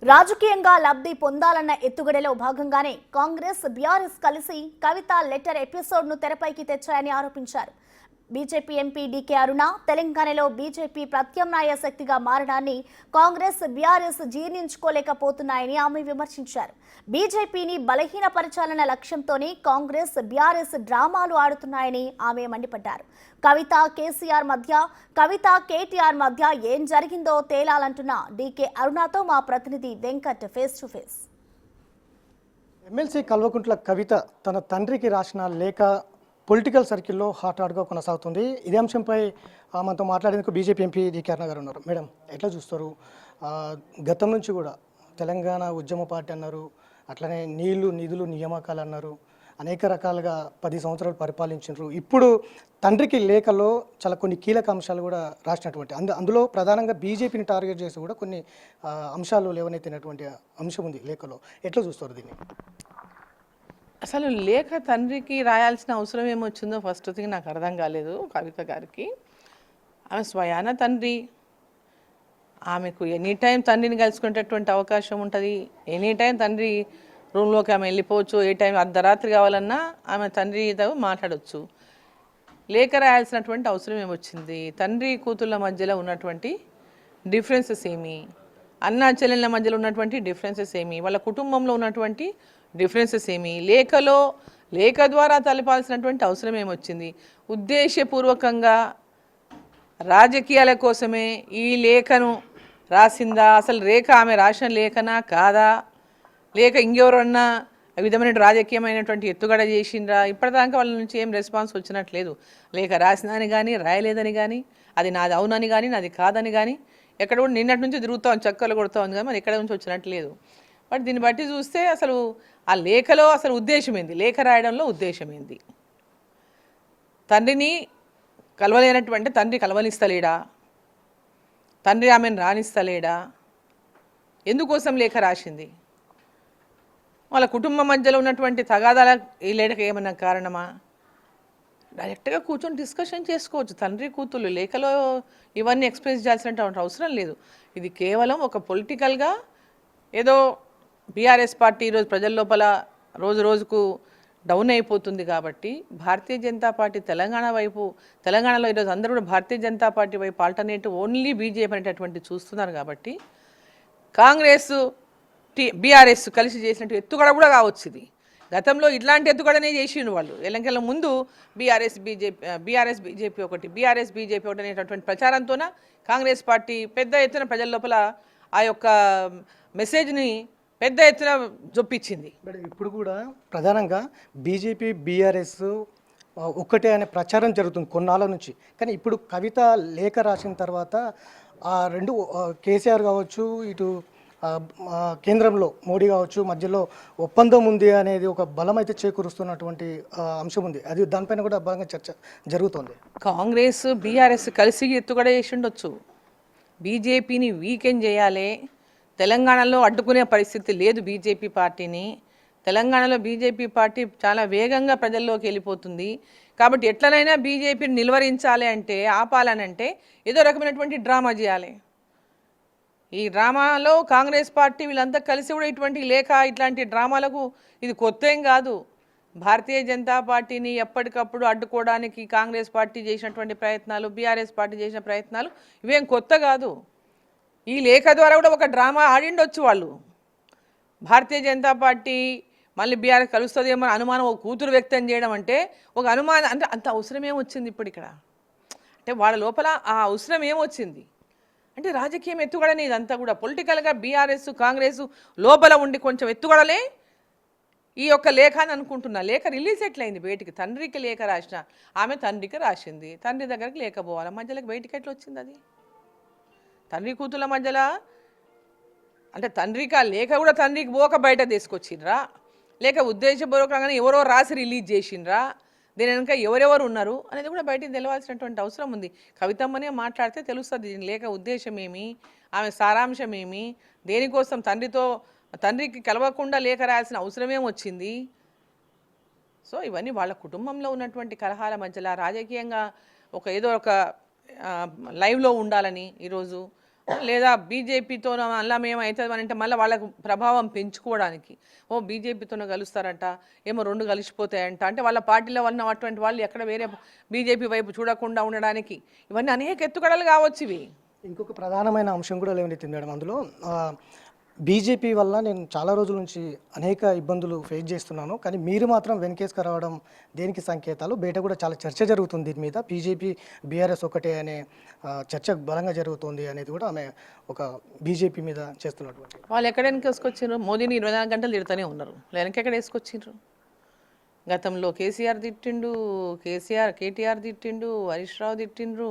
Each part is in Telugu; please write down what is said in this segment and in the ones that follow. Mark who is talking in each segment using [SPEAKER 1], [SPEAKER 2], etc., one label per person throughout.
[SPEAKER 1] రాజకీయంగా లబ్ధి పొందాలన్న ఎత్తుగడలో భాగంగానే కాంగ్రెస్ బీఆర్ఎస్ కలిసి కవిత లెటర్ ఎపిసోడ్ను తెరపైకి తెచ్చాయని ఆరోపించారు. బీజేపీ ఎంపీ డీకే అరుణ తెలంగాణలో బీజేపీ ప్రత్యామ్నాయ శక్తిగా మారడాన్ని కాంగ్రెస్ బీఆర్ఎస్ జీర్ణించుకోలేకపోతున్నాయని ఆమె విమర్శించారు. బీజేపీని బలహీనపరచాలన్న లక్ష్యంతోనే కాంగ్రెస్ బీఆర్ఎస్ డ్రామాలు ఆడుతున్నాయని ఆమె మండిపడ్డారు. కవిత కేసీఆర్ మధ్య, కవిత కేటీఆర్ మధ్య ఏం జరిగిందో తేలాలంటున్న డీకే అరుణతో మా ప్రతినిధి Venkat face to face.
[SPEAKER 2] MLC Kalvakuntla Kavitha తన తండ్రికి రాసిన లేఖ పొలిటికల్ సర్కిల్లో హాట్గా కొనసాగుతుంది. ఇదే అంశంపై మనతో మాట్లాడేందుకు బీజేపీ ఎంపీ డీకే అరుణ గారు ఉన్నారు. మేడం, ఎట్లా చూస్తారు? గతం నుంచి కూడా తెలంగాణ ఉద్యమ పార్టీ అన్నారు, అట్లనే నీళ్లు నిధులు నియామకాలు అన్నారు, అనేక రకాలుగా 10 సంవత్సరాలు పరిపాలించారు. ఇప్పుడు తండ్రికి లేఖలో చాలా కొన్ని కీలక అంశాలు కూడా రాసినటువంటి అందులో ప్రధానంగా బీజేపీని టార్గెట్ చేసి కూడా కొన్ని అంశాలు లేవనెత్తినటువంటి అంశం ఉంది లేఖలో. ఎట్లా చూస్తారు దీన్ని?
[SPEAKER 3] అసలు లేఖ తండ్రికి రాయాల్సిన అవసరం ఏమొచ్చిందో ఫస్ట్ థింగ్ నాకు అర్థం కాలేదు కవిత గారికి. ఆమె స్వయాన తండ్రి, ఆమెకు ఎనీ టైం తండ్రిని కలుసుకునేటటువంటి అవకాశం ఉంటుంది. ఎనీ టైం తండ్రి రూమ్లోకి ఆమె వెళ్ళిపోవచ్చు. ఏ టైం అర్ధరాత్రి కావాలన్నా ఆమె తండ్రితో మాట్లాడవచ్చు. లేఖ రాయాల్సినటువంటి అవసరం ఏమొచ్చింది? తండ్రి కూతుళ్ళ మధ్యలో ఉన్నటువంటి డిఫరెన్సెస్ ఏమి, అన్నా చెల్లెళ్ళ మధ్యలో ఉన్నటువంటి డిఫరెన్సెస్ ఏమి, వాళ్ళ కుటుంబంలో ఉన్నటువంటి డిఫరెన్సెస్ ఏమి, లేఖ ద్వారా తలపాల్సినటువంటి అవసరం ఏమొచ్చింది? ఉద్దేశపూర్వకంగా రాజకీయాల కోసమే ఈ లేఖను రాసిందా? అసలు ఆమె రాసిన లేఖనా కాదా? లేక ఇంకెవరన్నా విధమైన రాజకీయమైనటువంటి ఎత్తుగడ చేసిండ్రా? ఇప్పటిదాకా వాళ్ళ నుంచి ఏం రెస్పాన్స్ వచ్చినట్లేదు. లేఖ రాసిందని కానీ రాయలేదని కానీ, అది నాది అవునని కానీ నాది కాదని కానీ, ఎక్కడ కూడా నిన్నటి నుంచి తిరుగుతాం చక్కలు కొడతా ఉంది కానీ మరి ఎక్కడ నుంచి వచ్చినట్లేదు. బట్ దీన్ని బట్టి చూస్తే అసలు ఆ లేఖలో అసలు ఉద్దేశం ఏంది? లేఖ రాయడంలో ఉద్దేశం ఏంది? తండ్రిని కలవలేనటువంటి తండ్రి కలవనిస్తలేడా? తండ్రి ఆమెను రాణిస్తలేడా? ఎందుకోసం లేఖ రాసింది? వాళ్ళ కుటుంబం మధ్యలో ఉన్నటువంటి తగాదాల ఈ లేఖకి ఏమన్నా కారణమా? డైరెక్ట్గా కూర్చొని డిస్కషన్ చేసుకోవచ్చు. తండ్రి కూతుళ్ళు లేఖలో ఇవన్నీ ఎక్స్ప్రెస్ చేయాల్సినటువంటి అవసరం లేదు. ఇది కేవలం ఒక పొలిటికల్గా ఏదో బీఆర్ఎస్ పార్టీ ఈరోజు ప్రజల లోపల రోజు రోజుకు డౌన్ అయిపోతుంది కాబట్టి భారతీయ జనతా పార్టీ తెలంగాణలో ఈరోజు అందరూ కూడా భారతీయ జనతా పార్టీ వైపు ఆల్టర్నేటివ్ ఓన్లీ బీజేపీ అనేటటువంటి చూస్తున్నారు కాబట్టి కాంగ్రెస్ బీఆర్ఎస్ కలిసి చేసినట్టు ఎత్తుగడ కూడా కావచ్చు. ఇది గతంలో ఇట్లాంటి ఎత్తుగడనే చేసిండు వాళ్ళు. ఎన్నికల ముందు బీఆర్ఎస్ బీజేపీ ఒకటి అనేటటువంటి ప్రచారంతోన కాంగ్రెస్ పార్టీ పెద్ద ఎత్తున ప్రజల లోపల ఆ యొక్క మెసేజ్ని పెద్ద ఎత్తున జొప్పించింది.
[SPEAKER 2] ఇప్పుడు కూడా ప్రధానంగా బీజేపీ బీఆర్ఎస్ ఒక్కటే అనే ప్రచారం జరుగుతుంది కొన్నాళ్ళ నుంచి. కానీ ఇప్పుడు కవిత లేఖ రాసిన తర్వాత ఆ రెండు కేసీఆర్ కావచ్చు, ఇటు కేంద్రంలో మోడీ కావచ్చు, మధ్యలో ఒప్పందం ఉంది అనేది ఒక బలం అయితే చేకూరుస్తున్నటువంటి అంశం ఉంది. అది దానిపైన కూడా బలంగా చర్చ జరుగుతుంది.
[SPEAKER 3] కాంగ్రెస్ బీఆర్ఎస్ కలిసి ఎత్తుగడ చేసి ఉండొచ్చు. బీజేపీని వీకెండ్ చేయాలి, తెలంగాణలో అడ్డుకునే పరిస్థితి లేదు బీజేపీ పార్టీని. తెలంగాణలో బీజేపీ పార్టీ చాలా వేగంగా ప్రజల్లోకి వెళ్ళిపోతుంది కాబట్టి ఎట్లనైనా బీజేపీని నిలువరించాలి అంటే, ఆపాలనంటే ఏదో రకమైనటువంటి డ్రామా చేయాలి. ఈ డ్రామాలో కాంగ్రెస్ పార్టీ వీళ్ళంతా కలిసి కూడా ఇటువంటి లేఖ ఇట్లాంటి డ్రామాలకు ఇది కొత్త ఏం కాదు. భారతీయ జనతా పార్టీని ఎప్పటికప్పుడు అడ్డుకోవడానికి కాంగ్రెస్ పార్టీ చేసినటువంటి ప్రయత్నాలు, బీఆర్ఎస్ పార్టీ చేసిన ప్రయత్నాలు ఇవేం కొత్త కాదు. ఈ లేఖ ద్వారా కూడా ఒక డ్రామా ఆడిండొచ్చు వాళ్ళు. భారతీయ జనతా పార్టీ మళ్ళీ బీఆర్ఎస్ కలుస్తుందేమో అనుమానం ఒక కూతురు వ్యక్తం చేయడం అంటే ఒక అనుమానం, అంటే అంత అవసరం ఏమొచ్చింది ఇప్పుడు ఇక్కడ? అంటే వాళ్ళ లోపల ఆ అవసరం ఏమొచ్చింది అంటే రాజకీయం ఎత్తుగడని ఇదంతా కూడా పొలిటికల్గా బీఆర్ఎస్ కాంగ్రెస్ లోపల ఉండి కొంచెం ఎత్తుగడలే ఈ యొక్క లేఖ అని అనుకుంటున్నా. లేఖ రిలీజ్ ఎట్లయింది బయటికి? తండ్రికి లేఖ రాసిన ఆమె తండ్రికి రాసింది, తండ్రి దగ్గరికి లేఖ పోవాలి, మధ్యలోకి బయటికి ఎట్లా వచ్చింది? అది తండ్రి కూతుళ్ళ మధ్యలో అంటే తండ్రికి ఆ లేఖ కూడా తండ్రికి పోక బయట తీసుకొచ్చిండ్రా, లేక ఉద్దేశపూర్వకంగానే ఎవరో రాసి రిలీజ్ చేసిండ్రా, దీని వెనుక ఎవరెవరు ఉన్నారు అనేది కూడా బయటికి తెలవాల్సినటువంటి అవసరం ఉంది. కవితమ్మనే మాట్లాడితే తెలుస్తుంది దీని లేఖ ఉద్దేశం ఏమి, ఆమె సారాంశం ఏమి, దేనికోసం తండ్రికి కలవకుండా లేఖ రాయాల్సిన అవసరమేం వచ్చింది. సో ఇవన్నీ వాళ్ళ కుటుంబంలో ఉన్నటువంటి కలహాల మధ్యలో రాజకీయంగా ఏదో ఒక లైవ్లో ఉండాలని ఈరోజు లేదా బీజేపీతో అలా మేము అవుతుంది అంటే మళ్ళీ వాళ్ళకు ప్రభావం పెంచుకోవడానికి బీజేపీతోనే కలుస్తారంట, ఏమో రెండు కలిసిపోతాయంట, అంటే వాళ్ళ పార్టీలో ఉన్నటువంటి వాళ్ళు ఎక్కడ వేరే బీజేపీ వైపు చూడకుండా ఉండడానికి ఇవన్నీ అనేక ఎత్తుగడలు కావచ్చు ఇవి.
[SPEAKER 2] ఇంకొక ప్రధానమైన అంశం కూడా లేవనెత్తింది మేడం అందులో, బీజేపీ వల్ల నేను చాలా రోజుల నుంచి అనేక ఇబ్బందులు ఫేస్ చేస్తున్నాను, కానీ మీరు మాత్రం వెనకేసుకు రావడం దేనికి సంకేతాలు? బయట కూడా చాలా చర్చ జరుగుతుంది దీని మీద, బీజేపీ బీఆర్ఎస్ ఒకటే అనే చర్చ బలంగా జరుగుతుంది అనేది కూడా ఆమె ఒక బీజేపీ మీద చేస్తున్నటువంటి.
[SPEAKER 3] వాళ్ళు ఎక్కడ వెనకేసుకొచ్చారు? మోదీని 24 గంటలు తిడుతూనే ఉన్నారు, వెనకెక్కడ వేసుకొచ్చిండ్రు? గతంలో కేసీఆర్ తిట్టిండు, కేటీఆర్ తిట్టిండు, హరీష్ రావు తిట్టిండ్రు,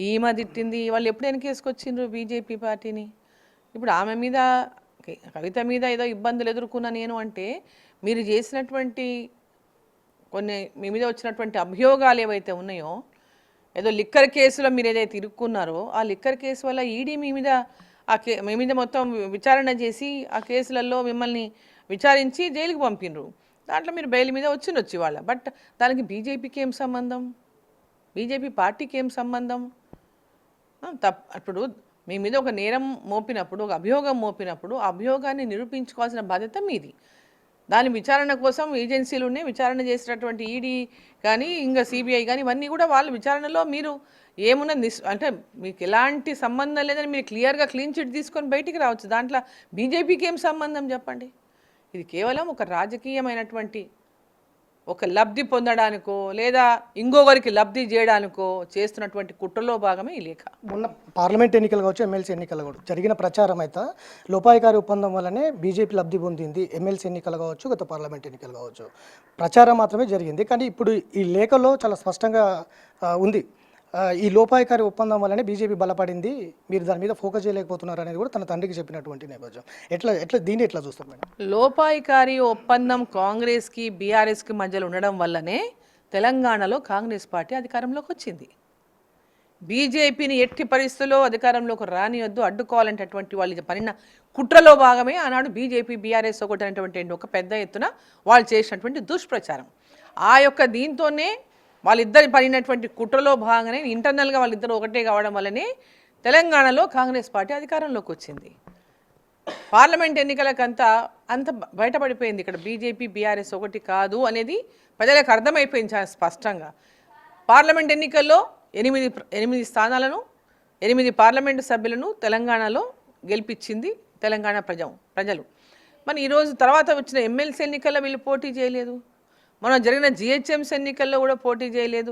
[SPEAKER 3] ఈమె తిట్టింది, వాళ్ళు ఎప్పుడు వెనకేసుకొచ్చిండ్రు బీజేపీ పార్టీని? ఇప్పుడు ఆమె మీద, కవిత మీద ఏదో ఇబ్బందులు ఎదుర్కొన్నా నేను అంటే, మీరు చేసినటువంటి మీ మీద వచ్చినటువంటి అభియోగాలు ఏవైతే ఉన్నాయో, ఏదో లిక్కర్ కేసులో మీరు ఏదైతే ఇరుక్కున్నారో ఆ లిక్కర్ కేసు వల్ల ఈడీ మీ మీద మొత్తం విచారణ చేసి ఆ కేసులలో మిమ్మల్ని విచారించి జైలుకి పంపినరు. దాంట్లో మీరు బెయిల్ మీద వచ్చి వాళ్ళ, బట్ దానికి బీజేపీకి ఏం సంబంధం? బీజేపీ పార్టీకి ఏం సంబంధం? ఇప్పుడు మీ మీద ఒక నేరం మోపినప్పుడు, ఒక అభియోగం మోపినప్పుడు ఆ అభియోగాన్ని నిరూపించుకోవాల్సిన బాధ్యత మీది. దాని విచారణ కోసం ఏజెన్సీలు ఉన్నాయి, విచారణ చేసినటువంటి ఈడీ కానీ ఇంకా సిబిఐ కానీ ఇవన్నీ కూడా వాళ్ళ విచారణలో మీరు ఏమున్నా అంటే మీకు ఎలాంటి సంబంధం లేదని మీరు క్లియర్గా క్లీన్ చిట్ తీసుకొని బయటికి రావచ్చు. దాంట్లో బీజేపీకి ఏం సంబంధం చెప్పండి? ఇది కేవలం ఒక రాజకీయమైనటువంటి ఒక లబ్ధి పొందడానికో లేదా ఇంకొకరికి లబ్ధి చేయడానికో చేస్తున్నటువంటి కుట్రలో భాగమే ఈ లేఖ.
[SPEAKER 2] మొన్న పార్లమెంట్ ఎన్నికలు కావచ్చు, ఎమ్మెల్సీ ఎన్నికలు కావచ్చు, జరిగిన ప్రచారం అయితే లోపాయికారి ఒప్పందం వల్లనే బీజేపీ లబ్ధి పొందింది, ఎమ్మెల్సీ ఎన్నికలు కావచ్చు, గత పార్లమెంట్ ఎన్నికలు కావచ్చు, ప్రచారం మాత్రమే జరిగింది. కానీ ఇప్పుడు ఈ లేఖలో చాలా స్పష్టంగా ఉంది, ఈ లోపాయికారి ఒప్పందం వల్లనే బీజేపీ బలపడింది, మీరు దాని మీద ఫోకస్ చేయలేకపోతున్నారు అనేది కూడా తన తండ్రికి చెప్పినటువంటి నేపథ్యం. దీన్ని ఎట్లా చూస్తారు మేడం?
[SPEAKER 3] లోపాయికారి ఒప్పందం కాంగ్రెస్కి బీఆర్ఎస్కి మధ్యలో ఉండడం వల్లనే తెలంగాణలో కాంగ్రెస్ పార్టీ అధికారంలోకి వచ్చింది. బీజేపీని ఎట్టి పరిస్థితుల్లో అధికారంలోకి రానియొద్దు, అడ్డుకోవాలంటటువంటి వాళ్ళు పడిన కుట్రలో భాగమే ఆనాడు బీజేపీ బీఆర్ఎస్ ఒకటైనటువంటి ఒక పెద్ద ఎత్తున వాళ్ళు చేసినటువంటి దుష్ప్రచారం. ఆ యొక్క దీంతోనే వాళ్ళిద్దరు పడినటువంటి కుట్రలో భాగంగానే ఇంటర్నల్గా వాళ్ళిద్దరు ఒకటే కావడం వల్లనే తెలంగాణలో కాంగ్రెస్ పార్టీ అధికారంలోకి వచ్చింది. పార్లమెంట్ ఎన్నికలకంతా అంత బయటపడిపోయింది, ఇక్కడ బీజేపీ బీఆర్ఎస్ ఒకటి కాదు అనేది ప్రజలకు అర్థమైపోయింది చాలా స్పష్టంగా. పార్లమెంట్ ఎన్నికల్లో 8 స్థానాలను 8 పార్లమెంటు సభ్యులను తెలంగాణలో గెలిపించింది తెలంగాణ ప్రజలు. మరి ఈరోజు తర్వాత వచ్చిన ఎమ్మెల్సీ ఎన్నికల్లో వీళ్ళు పోటీ చేయలేదు, మనం జరిగిన జిహెచ్ఎంసీ ఎన్నికల్లో కూడా పోటీ చేయలేదు,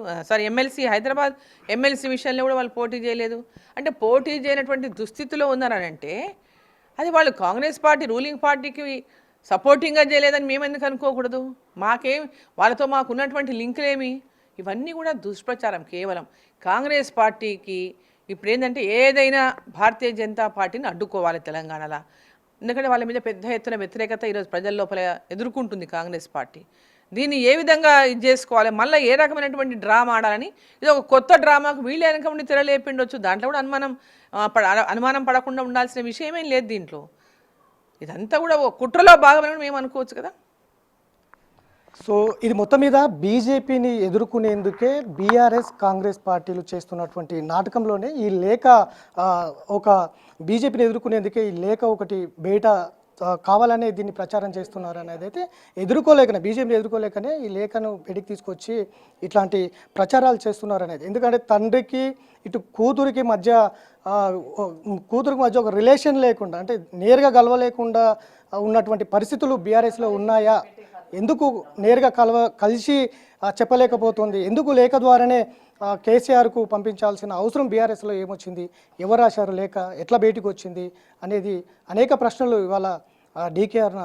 [SPEAKER 3] ఎమ్మెల్సీ హైదరాబాద్ ఎమ్మెల్సీ విషయంలో కూడా వాళ్ళు పోటీ చేయలేదు. అంటే పోటీ చేయనటువంటి దుస్థితిలో ఉన్నారని అంటే అది వాళ్ళు కాంగ్రెస్ పార్టీ రూలింగ్ పార్టీకి సపోర్టింగ్గా చేయలేదని మేము ఎందుకు అనుకోకూడదు? వాళ్ళతో మాకున్నటువంటి లింకులేమి? ఇవన్నీ కూడా దుష్ప్రచారం. కేవలం కాంగ్రెస్ పార్టీకి ఇప్పుడు ఏంటంటే ఏదైనా భారతీయ జనతా పార్టీని అడ్డుకోవాలి తెలంగాణలో, ఎందుకంటే వాళ్ళ మీద పెద్ద ఎత్తున వ్యతిరేకత ఈరోజు ప్రజల లోపల ఎదుర్కొంటుంది కాంగ్రెస్ పార్టీ. దీన్ని ఏ విధంగా ఇది చేసుకోవాలి, మళ్ళీ ఏ రకమైనటువంటి డ్రామా ఆడాలని, ఇది ఒక కొత్త డ్రామాకు వీళ్ళు వెనక ఉండి తెరలేపిండొచ్చు, దాంట్లో కూడా అనుమానం పడకుండా ఉండాల్సిన విషయమేం లేదు దీంట్లో. ఇదంతా కూడా ఒక కుట్రలో భాగమని మేము అనుకోవచ్చు కదా.
[SPEAKER 2] సో ఇది మొత్తం మీద బీజేపీని ఎదుర్కొనేందుకే బీఆర్ఎస్ కాంగ్రెస్ పార్టీలు చేస్తున్నటువంటి నాటకంలోనే ఈ లేఖ, ఒక బీజేపీని ఎదుర్కొనేందుకే ఈ లేఖ ఒకటి బయట కావాలనే దీన్ని ప్రచారం చేస్తున్నారు అనేది అయితే ఎదుర్కోలేకనే, బీజేపీని ఎదుర్కోలేకనే ఈ లేఖను బయటికి తీసుకొచ్చి ఇట్లాంటి ప్రచారాలు చేస్తున్నారు అనేది. ఎందుకంటే తండ్రికి ఇటు కూతురికి మధ్య ఒక రిలేషన్ లేకుండా, అంటే నేరుగా కలవలేకుండా ఉన్నటువంటి పరిస్థితులు బీఆర్ఎస్లో ఉన్నాయా? ఎందుకు నేరుగా కలిసి చెప్పలేకపోతుంది? ఎందుకు లేఖ ద్వారానే కేసీఆర్కు పంపించాల్సిన అవసరం బీఆర్ఎస్లో ఏమొచ్చింది? ఎవరు రాశారు లేఖ? ఎట్లా బయటికి వచ్చింది అనేది అనేక ప్రశ్నలు ఇవాళ డీకేఆర్